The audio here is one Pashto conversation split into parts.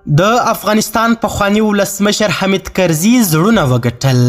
د افغانستان پخواني ولسمشر حامد کرزي زړونه وګټل.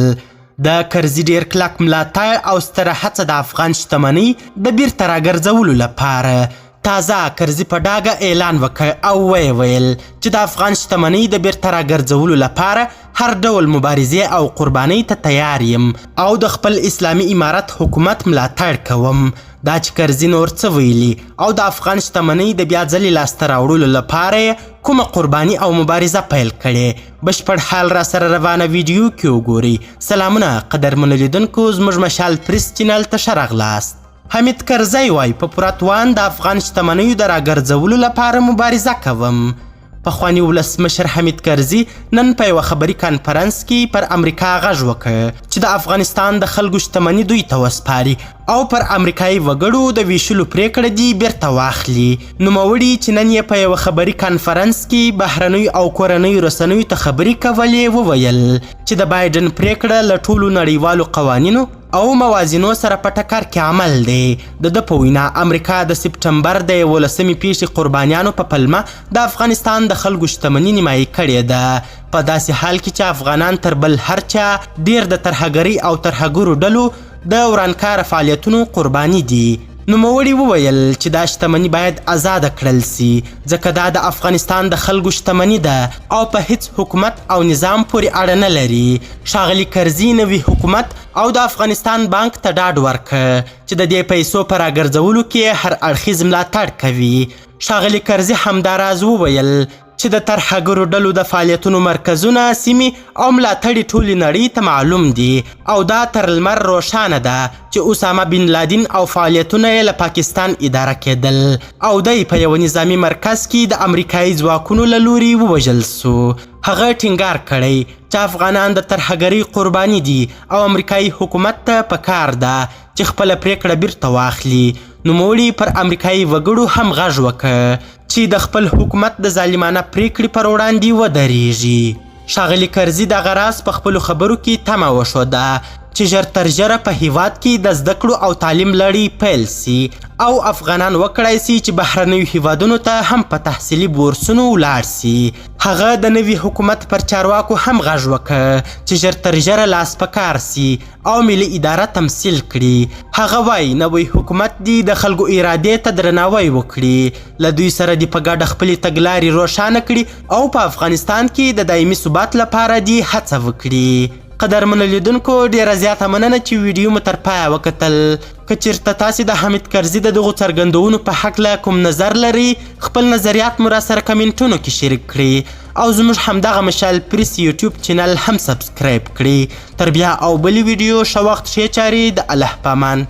د کرزي ډیر کلک ملاتړ او ستره هڅه د افغان شتمنۍ د بیرته راګرځولو لپاره. تازه کرزي په ډاګه اعلان وکړ او ویل چې د افغان شتمنۍ د بیرته راګرځولو لپاره هر ډول مبارزې او قربانۍ ته تیار یم او د خپل اسلامي امارت حکومت ملاتړ کوم. دا چې کرزي نور څه ویلي او د افغان شتمنۍ د بیا ځلې لاسته راوړلو لپاره کومه قرباني او مبارزه پیل کړې، بشپړ حال را سره روانه ویډیو کې وګورئ. سلامونه قدرمنو لیدونکو، زموږ مشال پریس چینل ته ښه راغلاست. حامد کرزي وایي په پوره توان د افغان شتمنیو د راګرځولو لپاره مبارزه کوم. پخواني ولسمشر حامد کرزي نن په یوه خبري کانفرنس کې پر امریکا غږ وکړ چې د افغانستان د خلکو شتمني دوی ته وسپاري او پر امریکایي وګړو د ویشلو پریکړه دې بیرته واخلي. نوموړي چې نن یې په یوه خبري کانفرنس کې بهرنیو او کورنیو رسنیو ته خبرې کولې وویل چې د بایډن پریکړه له ټولو نړیوالو قوانینو او موازینو سره په ټکر کې عمل دی. د ده په وینا امریکا د سپټمبر د 11مې پیښې قربانیانو په پلمه د افغانستان د خلکو شتمني نیمایي کړې ده، په داسې حال کې چې افغانان تر بل هر چا ډیر د ترهګرۍ او ترهګرو ډلو د ورانکاره فعالیتونو قرباني دي. نوموړي وویل چې دا شتمني باید آزاده کړل سي ځکه دا د افغانستان د خلکو شتمني ده او په هیڅ حکومت او نظام پورې اړه نه لري. ښاغلي کرزي نوي حکومت او د افغانستان بانک ته ډاډ ورکړ چې د دې پیسو په راګرځولو کې هر اړخیز ملاتړ کوي. ښاغلي کرزي همداراز وویل چې د ترهګرو ډلو د فعالیتونو مرکزونه، سیمې او ملاتړي ټولې نړۍ ته معلوم دي او دا تر لمر روښانه ده چې اسامه بن لادن او فعالیتونه یې له پاکستان اداره کېدل او دی په یوه نظامي مرکز کې د امریکایي ځواکونو له لوري ووژل سو. هغه ټینګار کړی چې افغانان د ترهګرۍ قرباني دي او امریکایي حکومت ته پکار ده چې خپله پریکړه بیرته واخلي. نوموړي پر امریکایي وګړو هم غږ وکړ چې د خپل حکومت د ظالمانه پریکړې پر وړاندې ودرېږي. ښاغلي کرزي دغه راز په خپلو خبرو کې تمه وښوده چې ژر تر ژره په هیواد کې د زده کړو او تعلیم لړۍ پیل سي او افغانان وکړای سي چې بهرنیو هیوادونو ته هم په تحصیلي بورسونو ولاړ سي. هغه د نوي حکومت پر چارواکو هم غږ وکړ چې ژر تر ژره لاس په کار سي او ملي اداره تمثیل کړي. هغه وایي نوی حکومت دې د خلکو ارادې ته درناوی وکړي، له دوی سره دې په ګډه خپلې تګلارې روښانه کړي او په افغانستان کې د دایمي ثبات لپاره دې هڅه وکړي. قدرمنو لیدونکو، ډیره زیاته مننه چې ویډیو مو تر پایه وکتل. که چیرته تاسې د حامد کرزي د دغو څرګندونو په هکله کوم نظر لرئ، خپل نظریات مو راسره کمنټونو کې شریک کړئ او زموږ همدغه مشال پریس یوټیوب چینل هم سبسکرایب کړئ. تر بیا او بلې ویډیو ښه وخت ښې چارې، د الله په امان.